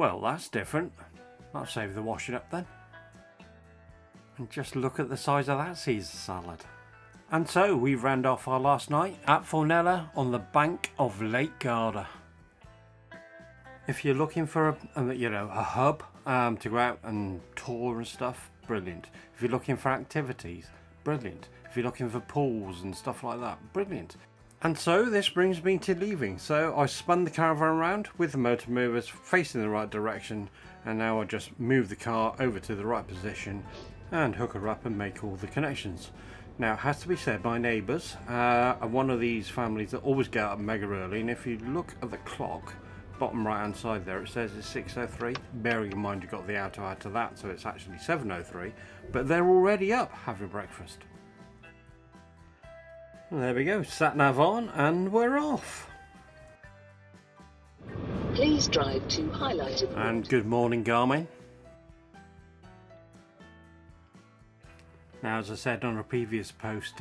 Well, that's different. I'll save the washing up then. And just look at the size of that Caesar salad. And so we round off our last night at Fornella on the bank of Lake Garda. If you're looking for a hub to go out and tour and stuff, brilliant. If you're looking for activities, brilliant. If you're looking for pools and stuff like that, brilliant. And so this brings me to leaving. So I spun the caravan around with the motor movers facing the right direction, and now I just move the car over to the right position and hook her up and make all the connections. Now it has to be said, my neighbours are one of these families that always get up mega early, and if you look at the clock, bottom right hand side there, it says it's 6:03. Bearing in mind you've got the auto add to that, so it's actually 7:03, but they're already up having breakfast. And there we go, sat nav on and we're off. Please drive to highlighted road. And good morning, Garmin. Now, as I said on a previous post,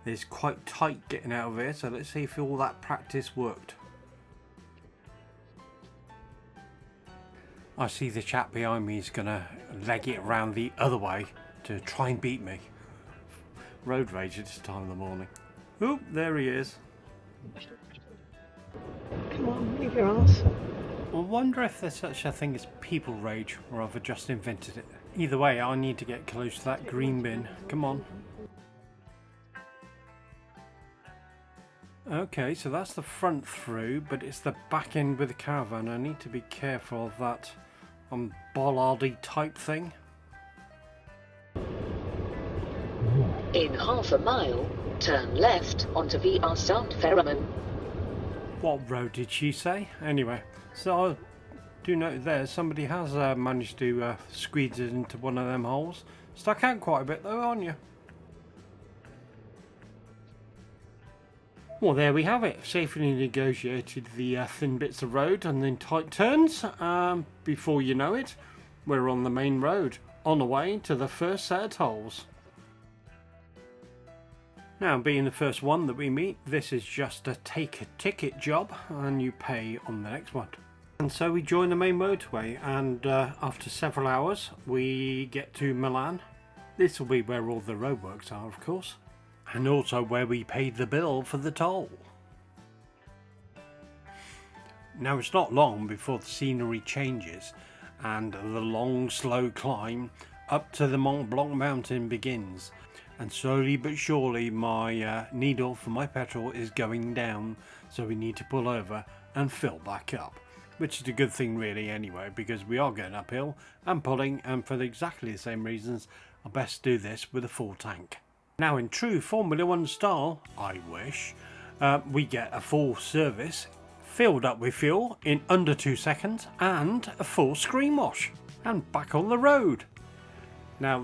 it's quite tight getting out of here, so let's see if all that practice worked. I see the chap behind me is going to leg it around the other way to try and beat me. Road rage at this time of the morning. Oop, there he is. Come on, leave your arse. I wonder if there's such a thing as people rage, or I've just invented it. Either way, I need to get close to that green bin. Come on. Okay, so that's the front through, but it's the back end with the caravan. I need to be careful of that bollardy type thing. In half a mile, turn left onto VR Sound Ferryman. What road did she say? Anyway, so I do note there somebody has managed to squeeze it into one of them holes. Stuck out quite a bit though, aren't you? Well, there we have it. Safely negotiated the thin bits of road and then tight turns. Before you know it, we're on the main road, on the way to the first set of tolls. Now, being the first one that we meet, this is just a take a ticket job, and you pay on the next one. And so we join the main motorway, and after several hours we get to Milan. This will be where all the roadworks are, of course, and also where we paid the bill for the toll. Now, it's not long before the scenery changes and the long slow climb up to the Mont Blanc mountain begins, and slowly but surely my needle for my petrol is going down, so we need to pull over and fill back up, which is a good thing really anyway, because we are going uphill and pulling, and for exactly the same reasons I best do this with a full tank. Now, in true Formula 1 style, I wish, we get a full service filled up with fuel in under 2 seconds and a full screen wash and back on the road. Now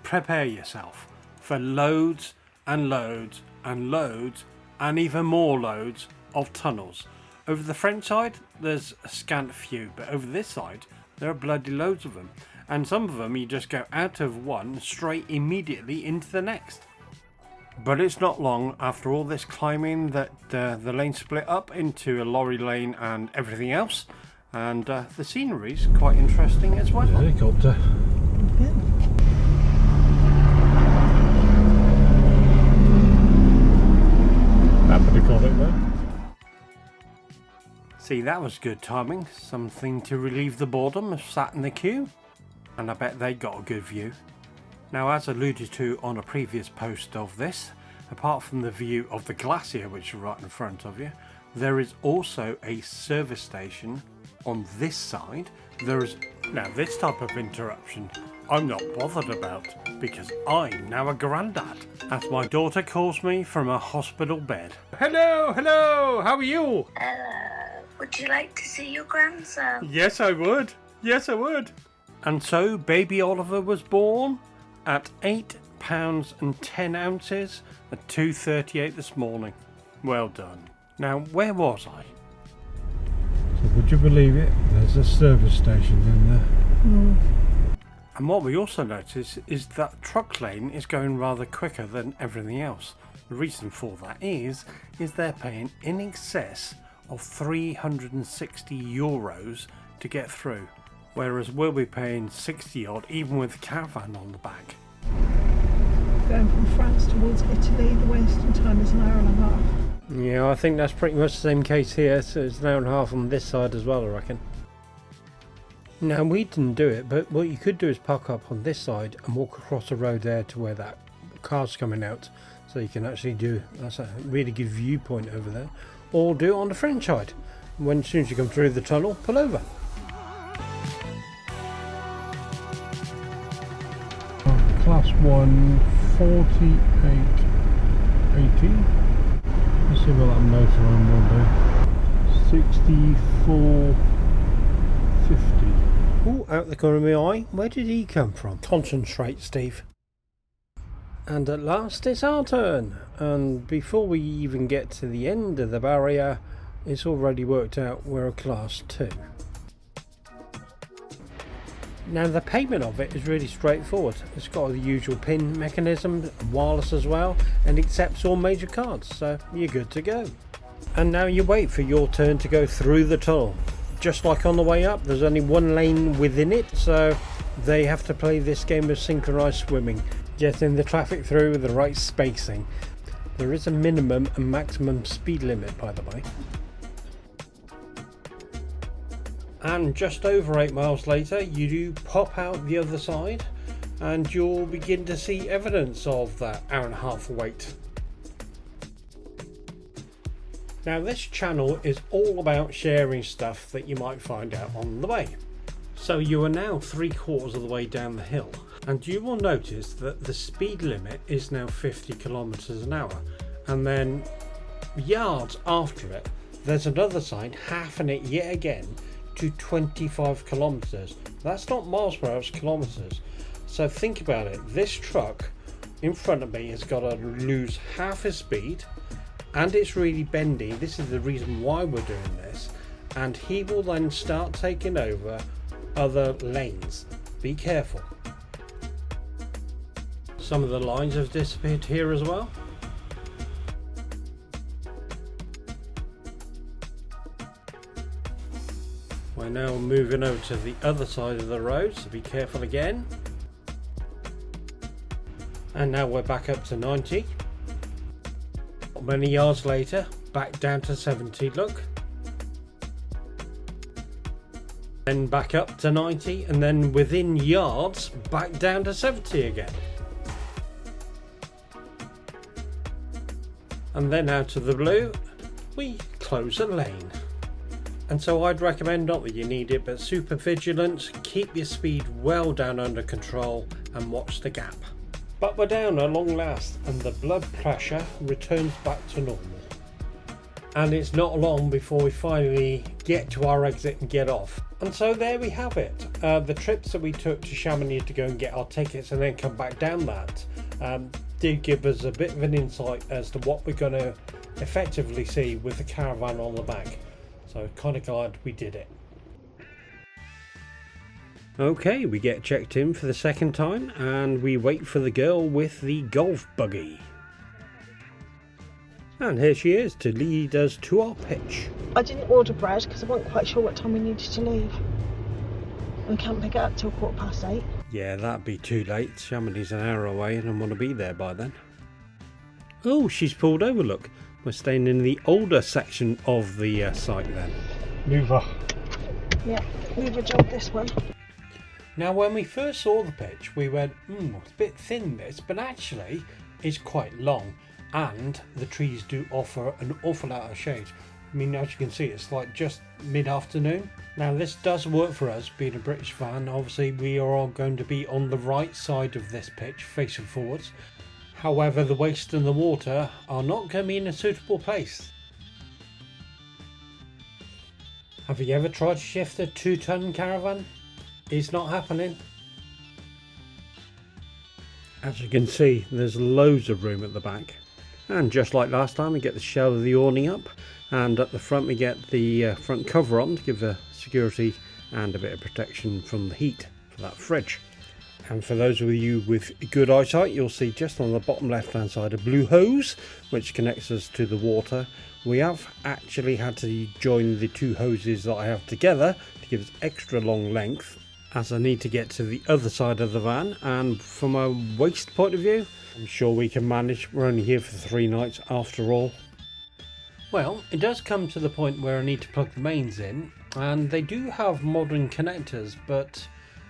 prepare yourself for loads and loads and loads and even more loads of tunnels. Over the French side there's a scant few, but over this side there are bloody loads of them, and some of them you just go out of one straight immediately into the next. But it's not long after all this climbing that the lane split up into a lorry lane and everything else, and the scenery's quite interesting as well. Helicopter. Happy to call it there. See, that was good timing. Something to relieve the boredom of sat in the queue, and I bet they got a good view. Now, as alluded to on a previous post of this, apart from the view of the glacier which is right in front of you, there is also a service station on this side. There is now this type of interruption I'm not bothered about, because I'm now a granddad, as my daughter calls me from a hospital bed. Hello, hello, how are you? Would you like to see your grandson? Yes, I would. Yes, I would. And so baby Oliver was born at £8 and 10 ounces at 2:38 this morning. Well done. Now, where was I? So would you believe it? There's a service station in there. And what we also notice is that truck lane is going rather quicker than everything else. The reason for that is they're paying in excess of €360 to get through. whereas we'll be paying 60 odd even with the caravan on the back. Going from France towards Italy, the western time is an hour and a half. Yeah, I think that's pretty much the same case here, so it's an hour and a half on this side as well, I reckon. Now, we didn't do it, but what you could do is park up on this side and walk across the road there to where that car's coming out, so you can actually do, that's a really good viewpoint over there, or do it on the French side. As soon as you come through the tunnel, pull over. Class 1, 4880. Let's see what that motorhome will do. 6450. Oh, out the corner of my eye, where did he come from? Concentrate, Steve. And at last it's our turn, and before we even get to the end of the barrier, it's already worked out we're a class 2. Now the payment of it is really straightforward. It's got the usual PIN mechanism, wireless as well, and accepts all major cards, so you're good to go. And now you wait for your turn to go through the tunnel. Just like on the way up, there's only one lane within it, so they have to play this game of synchronized swimming, getting the traffic through with the right spacing. There is a minimum and maximum speed limit, by the way. And just over 8 miles later, you do pop out the other side and you'll begin to see evidence of that hour and a half wait. Now this channel is all about sharing stuff that you might find out on the way. So you are now 3/4 of the way down the hill, and you will notice that the speed limit is now 50 kilometers an hour, and then yards after it there's another sign halving it yet again to 25 kilometers. That's not miles per hour, it's kilometers. So think about it, this truck in front of me has got to lose half his speed, and it's really bendy. This is the reason why we're doing this, and he will then start taking over other lanes. Be careful. Some of the lines have disappeared here as well. We're now moving over to the other side of the road, so be careful again. And now we're back up to 90. Not many yards later, back down to 70, look. Then back up to 90, and then within yards, back down to 70 again. And then out of the blue, we close a lane. And so I'd recommend, not that you need it, but super vigilance, keep your speed well down under control and watch the gap. But we're down at long last, and the blood pressure returns back to normal. And it's not long before we finally get to our exit and get off. And so there we have it. The trips that we took to Chamonix to go and get our tickets and then come back down that did give us a bit of an insight as to what we're going to effectively see with the caravan on the back. So kind of glad we did it. Okay, we get checked in for the second time and we wait for the girl with the golf buggy. And here she is to lead us to our pitch. I didn't order bread because I wasn't quite sure what time we needed to leave. We can't pick it up till 8:15. Yeah, that'd be too late. Chamonix is an hour away and I want to be there by then. Oh, she's pulled over, look. We're staying in the older section of the site then. Mover. Yeah, Mover job this one. Now when we first saw the pitch we went, it's a bit thin this, but actually it's quite long and the trees do offer an awful lot of shade. I mean, as you can see, it's like just mid-afternoon. Now this does work for us, being a British fan. Obviously we are all going to be on the right side of this pitch, facing forwards. However, the waste and the water are not going to be in a suitable place. Have you ever tried to shift a 2-ton caravan? It's not happening. As you can see, there's loads of room at the back. And just like last time, we get the shell of the awning up. And at the front we get the front cover on to give the security and a bit of protection from the heat for that fridge. And for those of you with good eyesight, you'll see just on the bottom left hand side a blue hose which connects us to the water, We have actually had to join the two hoses that I have together to give us extra long length, as I need to get to the other side of the van, and from a waste point of view, I'm sure we can manage. We're only here for 3 nights after all. Well, it does come to the point where I need to plug the mains in, and they do have modern connectors, but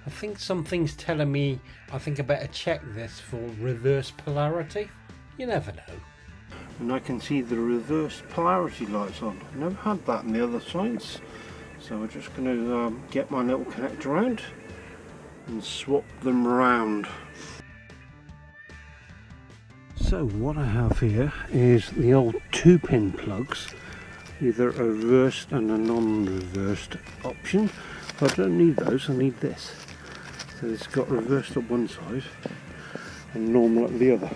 I think something's telling me I better check this for reverse polarity. You never know. And I can see the reverse polarity lights on. I've never had that on the other sides, so we're just going to get my little connector out and swap them round. So what I have here is the old 2-pin plugs, either a reversed and a non-reversed option. I don't need those, I need this. So it's got reversed at one side and normal at the other.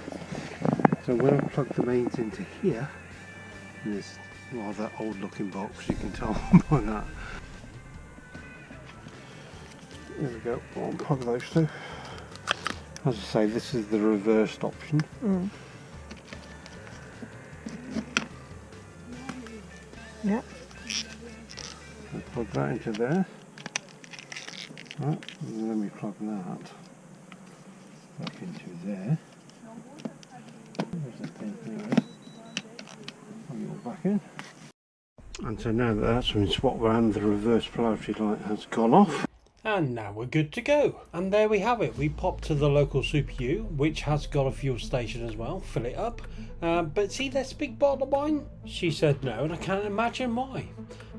So when I plug the mains into here, in this rather old looking box, you can tell by that. There we go, I'll plug those two. As I say, this is the reversed option. Yeah. I'll plug that into there. Right, and then we plug that back into there. There's the thing there. Plug it all back in. And so now that that's been swapped around, the reverse polarity light has gone off. And now we're good to go. And there we have it. We popped to the local Super U, which has got a fuel station as well. Fill it up. But see this big bottle of wine? She said no, and I can't imagine why.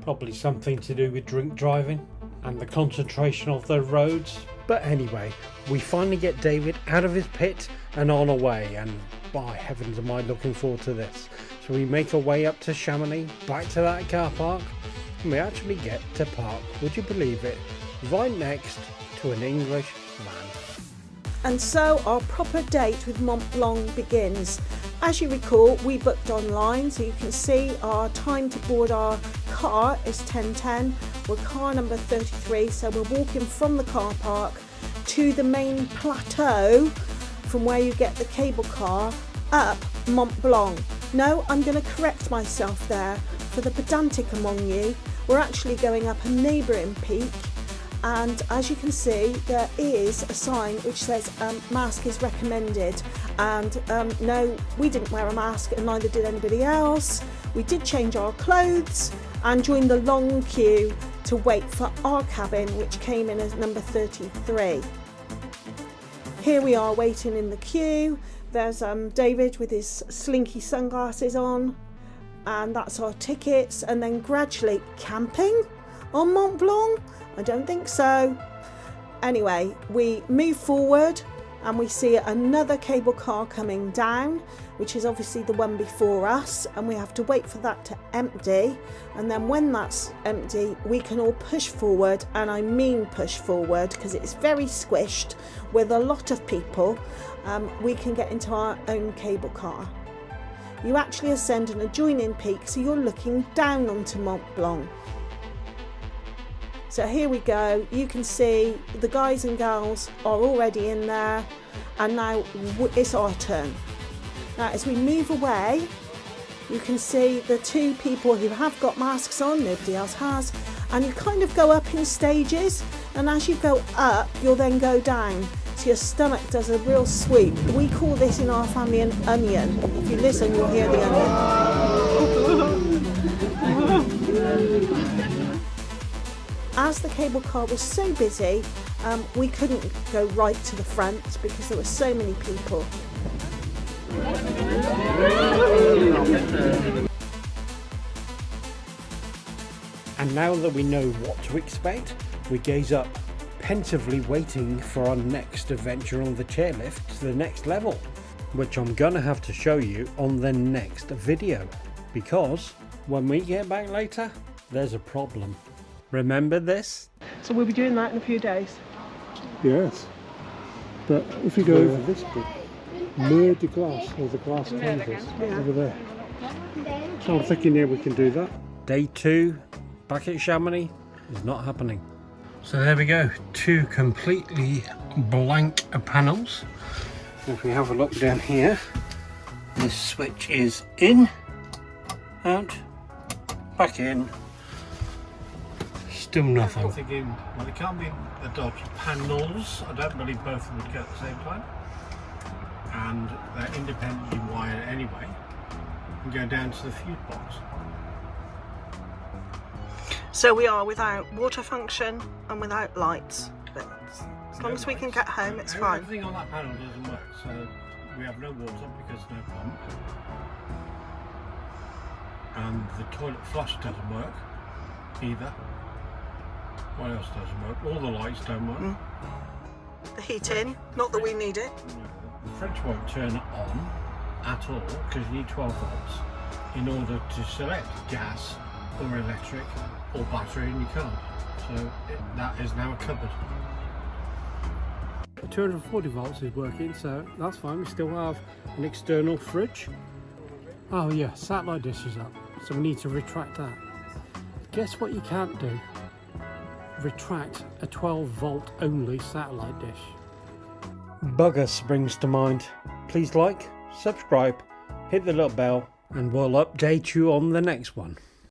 Probably something to do with drink driving and the concentration of the roads. But anyway, we finally get David out of his pit and on our way. And by heavens, am I looking forward to this. So we make our way up to Chamonix, back to that car park. And we actually get to park, would you believe it, right next to an English van. And so our proper date with Mont Blanc begins. As you recall, we booked online, so you can see our time to board our car is 10:10. We're car number 33, so we're walking from the car park to the main plateau from where you get the cable car up Mont Blanc. No, I'm going to correct myself there. For the pedantic among you, we're actually going up a neighbouring peak. And as you can see, there is a sign which says mask is recommended, and no, we didn't wear a mask and neither did anybody else. We did change our clothes and joined the long queue to wait for our cabin, which came in as number 33. Here we are waiting in the queue. There's David with his slinky sunglasses on, and that's our tickets. And then gradually, camping on Mont Blanc? I don't think so. Anyway, we move forward and we see another cable car coming down, which is obviously the one before us, and we have to wait for that to empty. And then when that's empty, we can all push forward, and I mean push forward because it's very squished with a lot of people. We can get into our own cable car. You actually ascend an adjoining peak, so you're looking down onto Mont Blanc. So here we go, you can see the guys and girls are already in there, and now it's our turn. Now as we move away, you can see the two people who have got masks on, nobody else has, and you kind of go up in stages, and as you go up, you'll then go down. So your stomach does a real sweep. We call this in our family an onion. If you listen, you'll hear the onion. As the cable car was so busy, we couldn't go right to the front because there were so many people. And now that we know what to expect, we gaze up, pensively waiting for our next adventure on the chairlift to the next level, which I'm gonna have to show you on the next video, because when we get back later, there's a problem. Remember this? So we'll be doing that in a few days. Yes. But if you go over this bit, Mer de Glace, or the glass canvas, over there. So I'm thinking, yeah, we can do that. Day 2, back at Chamonix, is not happening. So there we go, 2 completely blank panels. If we have a look down here, this switch is in, out, back in, still nothing. I'm thinking, well, it can't be the Dodge panels. I don't believe both of them would go at the same time. And they're independently wired anyway, and go down to the fuse box. So we are without water function and without lights, but as long as we can get home, it's fine. Everything on that panel doesn't work, so we have no water because no pump. And the toilet flush doesn't work either. What else doesn't work? All the lights don't work. The heating, not that we need it. The fridge won't turn on at all because you need 12 volts in order to select gas or electric or battery, and you can't. So that is now a cupboard. 240 volts is working, so that's fine. We still have an external fridge. Oh yeah, satellite dish is up, so we need to retract that. Guess what you can't do? Retract a 12 volt only satellite dish. Bugger springs to mind. Please like, subscribe, hit the little bell, and we'll update you on the next one.